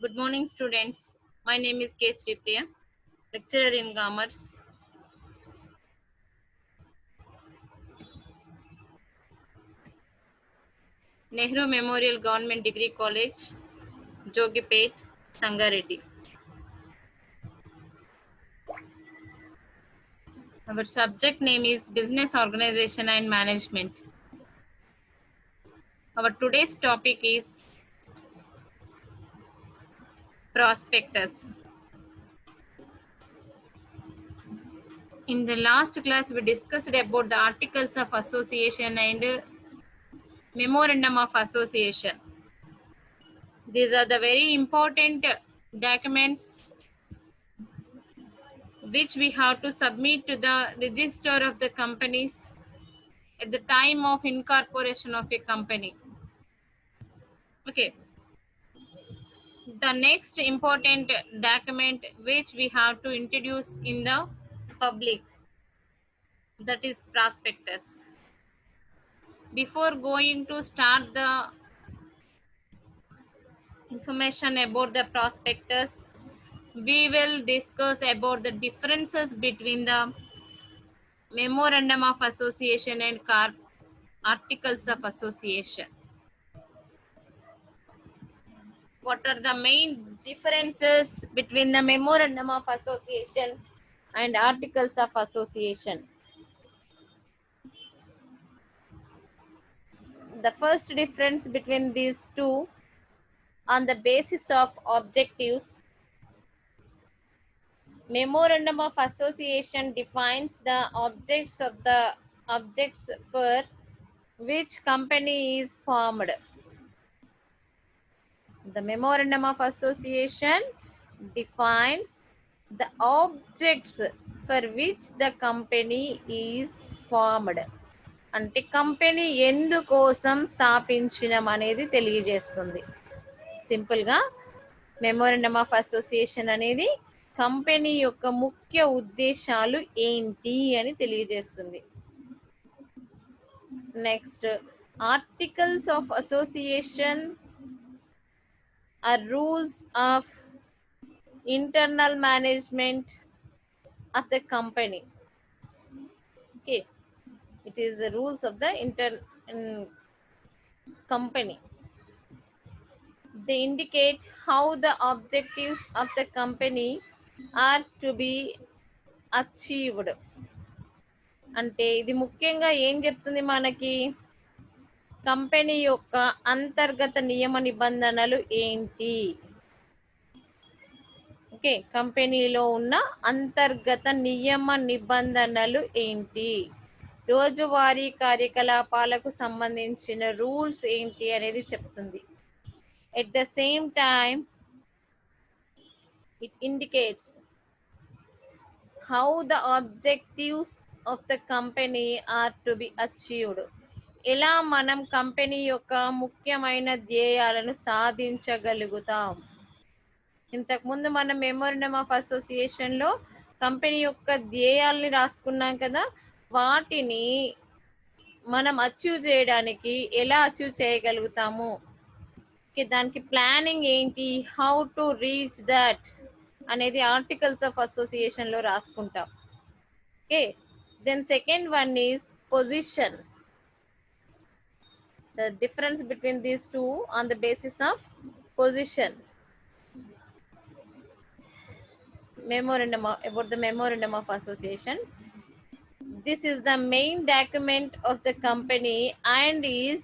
Good morning, students. My name is K. Sripriya, lecturer in commerce. Nehru Memorial Government Degree College, Jogipet, Sangareddy. Our subject name is Business Organization and Management. Our today's topic is prospectus. In the last class, we discussed about the articles of association and memorandum of association. These are the very important documents which we have to submit to the register of the companies at the time of incorporation of a company. Okay. The next important document which we have to introduce in the public, that is prospectus. Before going to start the information about the prospectus, we will discuss about the differences between the memorandum of association and articles of association. What are the main differences between the memorandum of association and articles of association? The first difference between these two, on the basis of objectives, memorandum of association defines the objects for which company is formed. The memorandum of association defines the objects for which the company is formed. అంటే company ఎందుకోసం స్థాపించడం అనేది తెలియజేస్తుంది. సింపుల్గా memorandum of association అనేది company యొక్క ముఖ్య ఉద్దేశాలు ఏంటి అని తెలియజేస్తుంది. Next, articles of association are rules of internal management of the company. Okay, it is the rules of the company. They indicate how the objectives of the company are to be achieved. అంటే ఇది ముఖ్యంగా ఏం చెప్తుంది మనకి, company యొక్క అంతర్గత నియమ నిబంధనలు ఏంటి. ఓకే, కంపెనీలో ఉన్న అంతర్గత నియమ నిబంధనలు ఏంటి, రోజువారీ కార్యకలాపాలకు సంబంధించిన రూల్స్ ఏంటి అనేది చెప్తుంది. At the same time it indicates how the objectives of the company are to be achieved. ఎలా మనం కంపెనీ యొక్క ముఖ్యమైన ధ్యేయాలను సాధించగలుగుతాం. ఇంతకుముందు మనం మెమోరండమ్ ఆఫ్ అసోసియేషన్లో కంపెనీ యొక్క ధ్యేయాల్ని రాసుకున్నాం కదా, వాటిని మనం అచీవ్ చేయడానికి ఎలా అచీవ్ చేయగలుగుతాము, దానికి ప్లానింగ్ ఏంటి, హౌ టు రీచ్ దట్ అనేది ఆర్టికల్స్ ఆఫ్ అసోసియేషన్లో రాసుకుంటాం. Okay, then second one is position. The difference between these two on the basis of position. About the memorandum of association. This is the main document of the company and is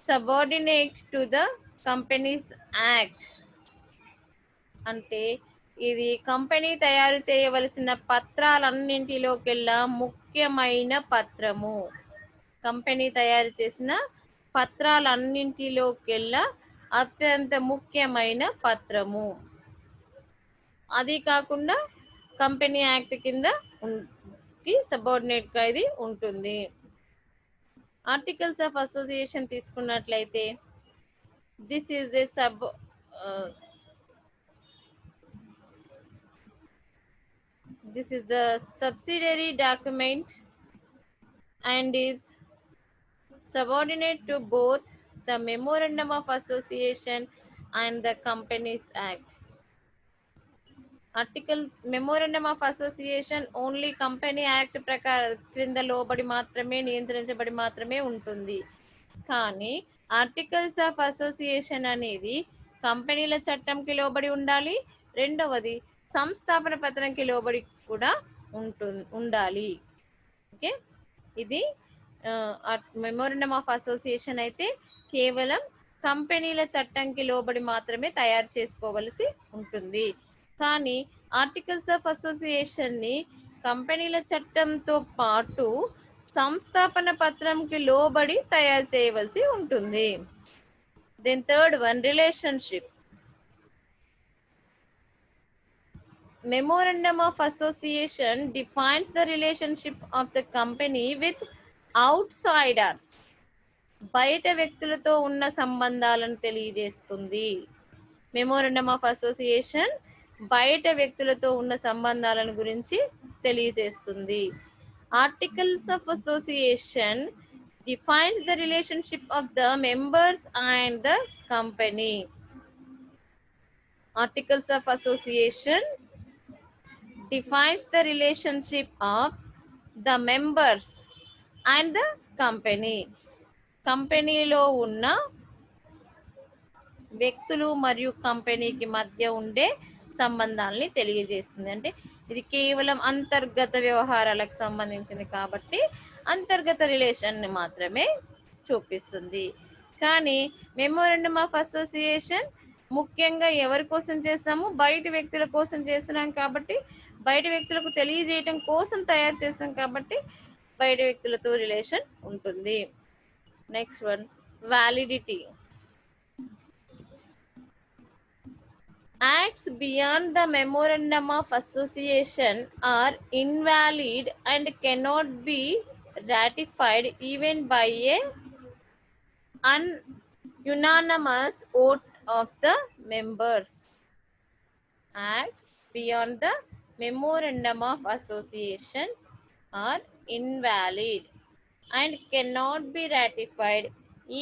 subordinate to the company's act. అంటే ఇది company తయారు చేయవలసిన పత్రాలన్నింటిలోకెల్లా ముఖ్యమైన పత్రము. Company తయారు చేసిన పత్రాలన్నింటిలోకెల్లా అత్యంత ముఖ్యమైన పత్రము. అది కాకుండా కంపెనీ యాక్ట్ కింద సబార్డినేట్గా ఇది ఉంటుంది. ఆర్టికల్స్ ఆఫ్ అసోసియేషన్ తీసుకున్నట్లయితే this is a this is the subsidiary document and is subordinate to both the memorandum of association and the Companies Act. Articles memorandum of association only company act క్రింద లోబడి మాత్రమే నియంత్రించబడి మాత్రమే ఉంటుంది. కానీ articles of association అనేది కంపెనీల చట్టంకి లోబడి ఉండాలి. రెండవది సంస్థాపన పత్రంకి లోబడి కూడా ఉండాలి. ఓకే, ఇది మెమోరండమ్ ఆఫ్ అసోసియేషన్ అయితే కేవలం కంపెనీల చట్టంకి లోబడి మాత్రమే తయారు చేసుకోవలసి ఉంటుంది. కానీ ఆర్టికల్స్ ఆఫ్ అసోసియేషన్ ని కంపెనీల చట్టంతో పాటు సంస్థాపన పత్రంకి లోబడి తయారు చేయవలసి ఉంటుంది. Then third one, relationship. Memorandum of Association defines the relationship of the company with outsiders. బయట వ్యక్తులతో ఉన్న సంబంధాలను తెలియజేస్తుంది. మెమోరండమ్ ఆఫ్ అసోసియేషన్ బయట వ్యక్తులతో ఉన్న సంబంధాలను గురించి తెలియజేస్తుంది. Articles of association defines the relationship of the members and the company. Articles of Association defines the relationship of the members and the company. కంపెనీలో ఉన్న వ్యక్తులు మరియు కంపెనీకి మధ్య ఉండే సంబంధాలని తెలియజేస్తుంది. అంటే ఇది కేవలం అంతర్గత వ్యవహారాలకు సంబంధించింది కాబట్టి అంతర్గత రిలేషన్ ని మాత్రమే చూపిస్తుంది. కానీ మెమోరండమ్ ఆఫ్ అసోసియేషన్ ముఖ్యంగా ఎవరి కోసం చేస్తాము? బయట వ్యక్తుల కోసం చేస్తున్నాం కాబట్టి, బయట వ్యక్తులకు తెలియజేయటం కోసం తయారు చేస్తాం కాబట్టి బయట వ్యక్తులతో రిలేషన్ ఉంటుంది. Next one, validity. Acts beyond the memorandum of association are invalid and cannot be ratified even by a unanimous vote of the members. Acts beyond the memorandum of association are invalid and cannot be ratified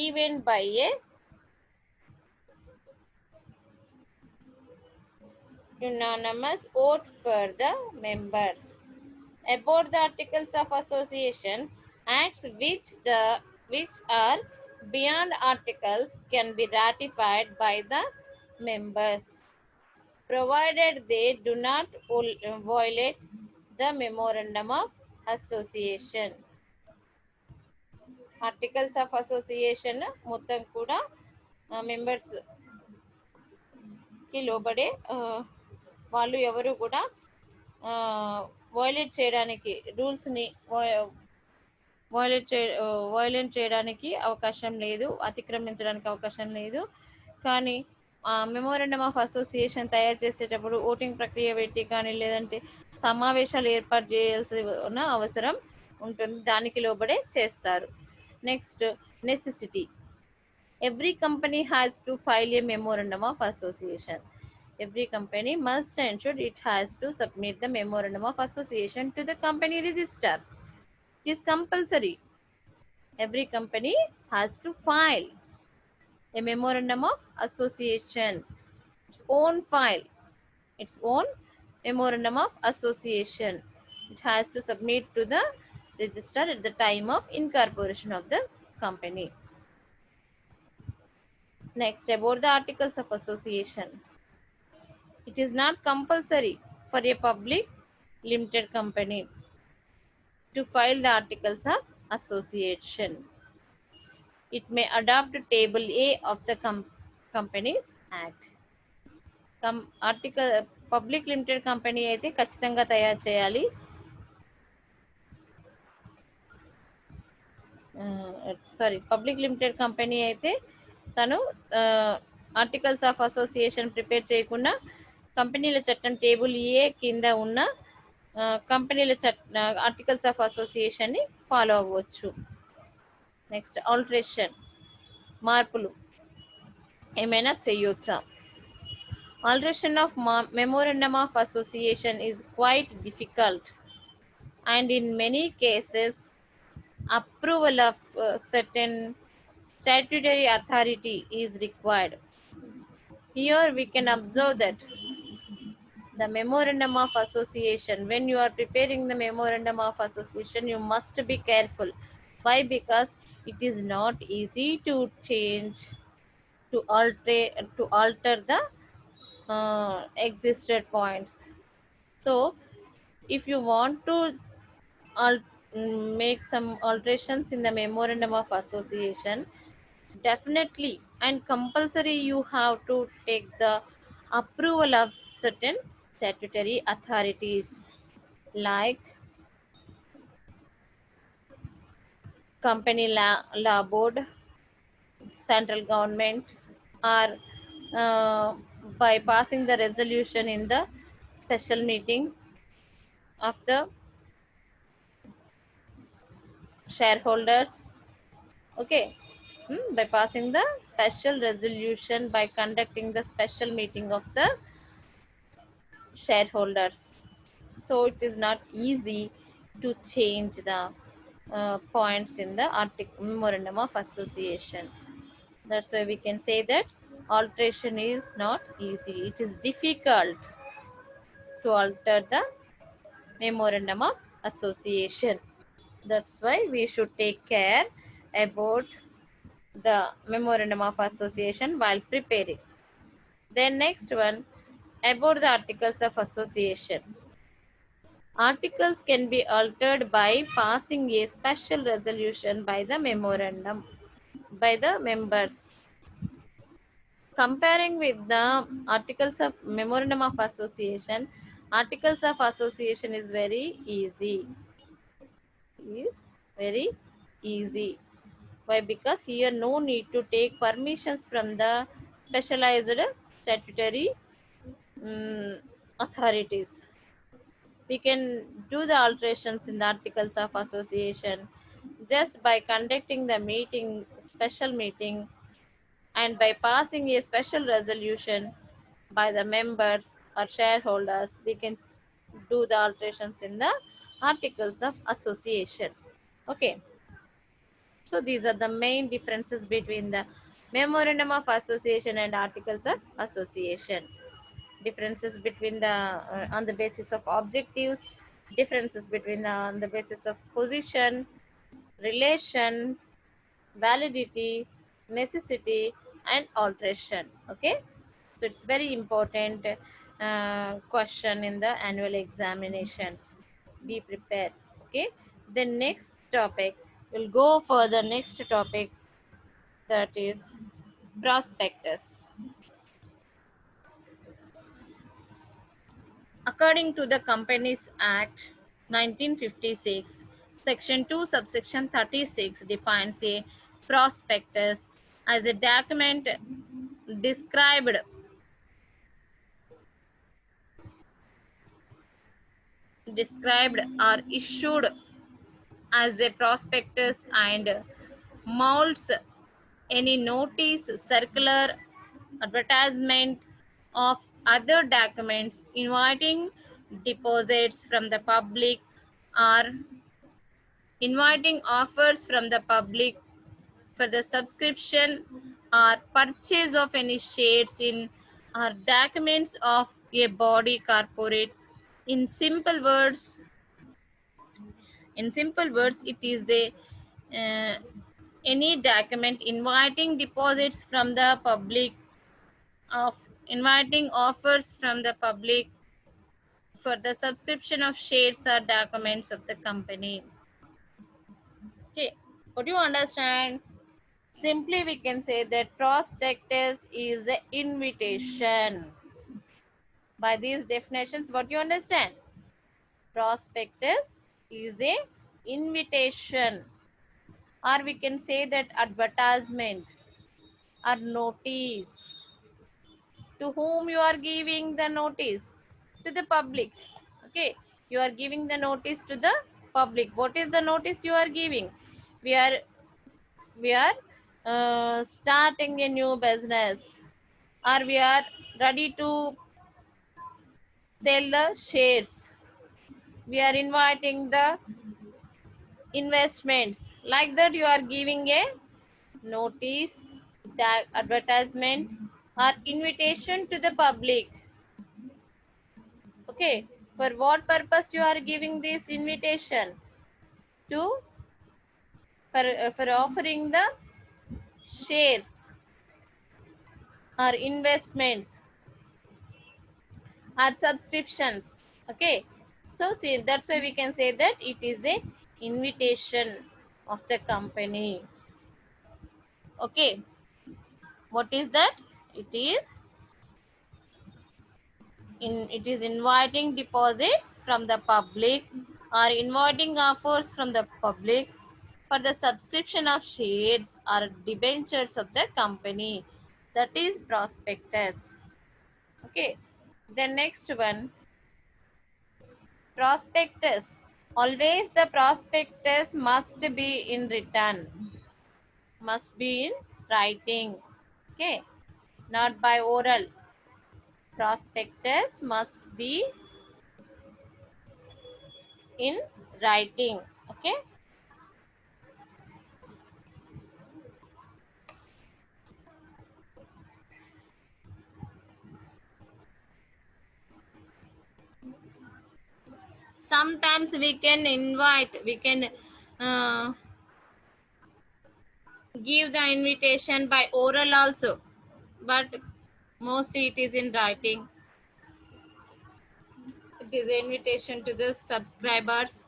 even by a unanimous vote for the members. About the articles of association, acts which are beyond articles can be ratified by the members, provided they do not violate the memorandum of association. Articles of association మొత్తం కూడా members కి లోబడే వాళ్ళు ఎవరు కూడా violate చేయడానికి, rules ని violate చేయడానికి అవకాశం లేదు, అతిక్రమించడానికి అవకాశం లేదు. కానీ మెమోరండమ్ ఆఫ్ అసోసియేషన్ తయారు చేసేటప్పుడు ఓటింగ్ ప్రక్రియ పెట్టి కానీ లేదంటే సమావేశాలు ఏర్పాటు చేయాల్సిన అవసరం ఉంటుంది, దానికి లోబడే చేస్తారు. Next, necessity. Every company has to file a memorandum of association. Every company must ensure it has to submit the memorandum of association to the company register. It is compulsory. Every company has to file a memorandum of association, its own file, its own memorandum of association. It has to submit to the register at the time of incorporation of the company. Next, about the articles of association. It is not compulsory for a public limited company to file the articles of association. It may adopt table A of the Companies Act. Article public limited company అయితే ఖచ్చితంగా తయారు చేయాలి. Public limited company అయితే తను articles of association prepare చేయకుండా కంపెనీల చట్టం table ఏ కింద ఉన్న కంపెనీల ఆర్టికల్స్ ఆఫ్ అసోసియేషన్ ని ఫాలో అవ్వచ్చు. నెక్స్ట్, ఆల్టరేషన్, మార్పులు ఏమైనా చేయొచ్చా? Alteration of memorandum of association is quite difficult and in many cases approval of certain statutory authority is required. Here we can observe that the memorandum of association, when you are preparing the memorandum of association, you must be careful. Why? Because it is not easy to change, to alter the existed points. So if you want to make some alterations in the memorandum of association, definitely and compulsory you have to take the approval of certain statutory authorities like company law board, central government, or by passing the resolution in the special meeting of the shareholders. Okay. By passing the special resolution, by conducting the special meeting of the shareholders. So it is not easy to change the points in the memorandum of association. That's why we can say that alteration is not easy. It is difficult to alter the memorandum of association. That's why we should take care about the memorandum of association while preparing. Then next one, about the articles of association. Articles can be altered by passing a special resolution by the memorandum, by the members. Comparing with the articles of memorandum of association, articles of association is very easy. Is very easy. Why? Because here no need to take permissions from the specialized statutory authorities. We can do the alterations in the articles of association just by conducting the meeting, special meeting, and by passing a special resolution by the members or shareholders. We can do the alterations in the articles of association. Okay. So these are the main differences between the memorandum of association and articles of association. Differences between the on the basis of objectives, differences between on the basis of position, relation, validity, necessity, and alteration. Okay, so it's very important question in the annual examination. Be prepared. Okay, the next topic, we'll go for the next topic, that is prospectus. According to the Companies Act 1956, Section 2, subsection 36 defines a prospectus as a document described or issued as a prospectus and molds any notice, circular, advertisement of other documents inviting deposits from the public or inviting offers from the public for the subscription or purchase of any shares in or documents of a body corporate. In simple words, it is the any document inviting deposits from the public, of inviting offers from the public for the subscription of shares or documents of the company. Okay, what do you understand? Simply we can say that prospectus is an invitation. By these definitions, what do you understand? Prospectus is a invitation, or we can say that advertisement or notice. To whom you are giving the notice? To the public. Okay, you are giving the notice to the public. What is the notice you are giving? We are starting a new business, or we are ready to sell the shares. We are inviting the investments. Like that, you are giving a notice, advertisement, or invitation to the public. Okay, for what purpose you are giving this invitation? To for offering the shares or investments or subscriptions. Okay, so see, that's why we can say that it is a invitation of the company. Okay, what is that? It is inviting deposits from the public or inviting offers from the public for the subscription of shares or debentures of the company. That is prospectus. Okay, the next one, prospectus. Always the prospectus must be in written, must be in writing. Okay, not by oral. Prospectus must be in writing. Okay, sometimes we can uh, give the invitation by oral also, but mostly it is in writing. It is an invitation to the subscribers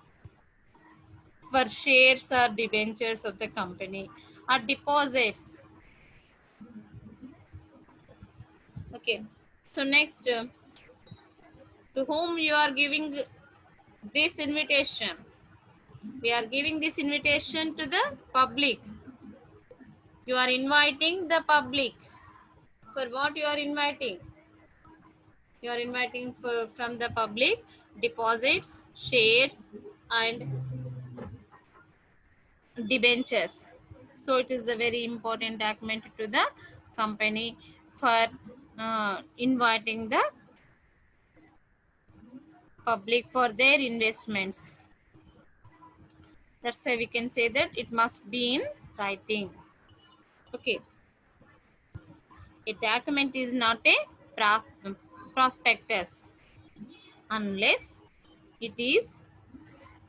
for shares or debentures of the company or deposits. Okay, so next, to whom you are giving this invitation? We are giving this invitation to the public. You are inviting the public. For what you are inviting? You are inviting from the public deposits, shares, and debentures. So it is a very important document to the company for inviting the public for their investments. That's why we can say that it must be in writing. Okay, a document is not a prospectus unless it is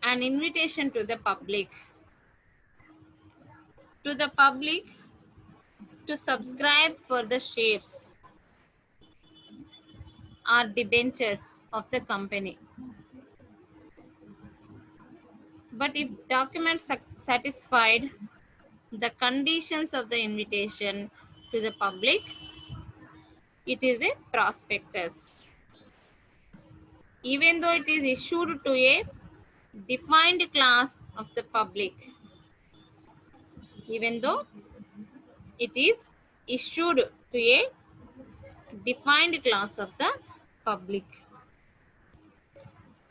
an invitation to the public to subscribe for the shares or debentures of the company. But if documents satisfied the conditions of the invitation to the public, it is a prospectus. Even though it is issued to a defined class of the public, even though it is issued to a defined class of the public.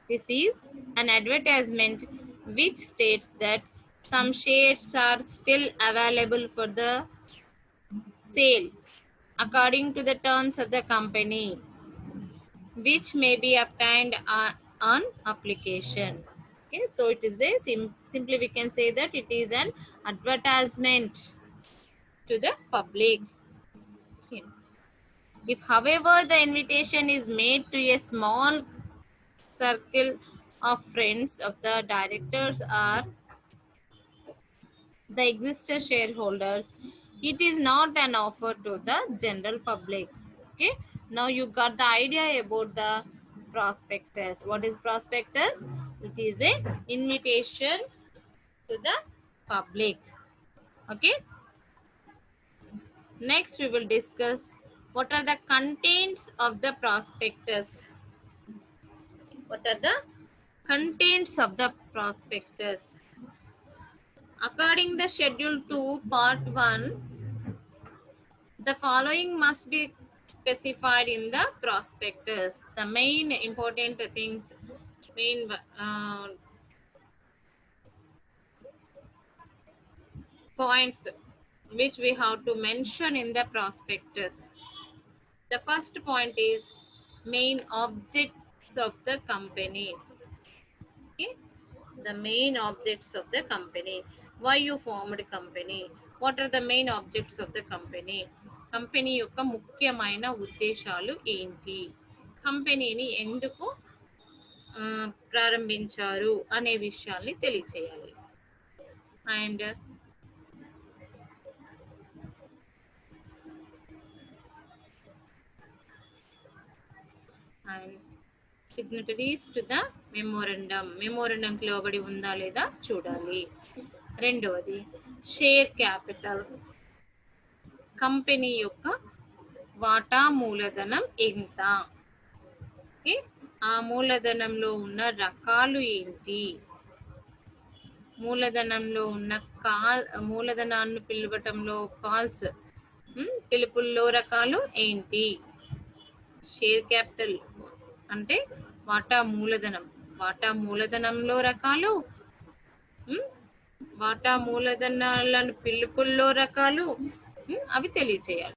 This is an advertisement which states that some shares are still available for the sale according to the terms of the company, which may be obtained on application. Okay, so it is a simply we can say that it is an advertisement to the public. Okay. If, however, the invitation is made to a small circle of friends of the directors or the existing shareholders, it is not an offer to the general public. Okay, now you got the idea about the prospectus. What is prospectus? It is a invitation to the public. Okay, next we will discuss what are the contents of the prospectus. What are the contents of the prospectus? According the schedule 2 part 1, the following must be specified in the prospectus. The main important things, main points which we have to mention in the prospectus. The first point is main objects of the company. Okay? The main objects of the company. Why you formed a company? What are the main objects of the company? Company యొక్క ముఖ్యమైన ఉద్దేశాలు ఏంటి, కంపెనీని ఎందుకు ప్రారంభించారు అనే విషయాల్ని తెలియచేయాలి. అండ్ సిగ్నటరీస్ టు ద మెమోరండం లోబడి ఉందా లేదా చూడాలి. రెండవది షేర్ క్యాపిటల్, కంపెనీ యొక్క వాటా మూలధనం ఎంత, ఆ మూలధనంలో ఉన్న రకాలు ఏంటి, మూలధనంలో ఉన్న మూలధనాన్ని పిలవటంలో కాల్స్ పిలుపుల్లో రకాలు ఏంటి. షేర్ క్యాపిటల్ అంటే వాటా మూలధనంలో రకాలు, వాటా మూలధనాలను పిలుపుల్లో రకాలు అవి తెలియచేయాలి.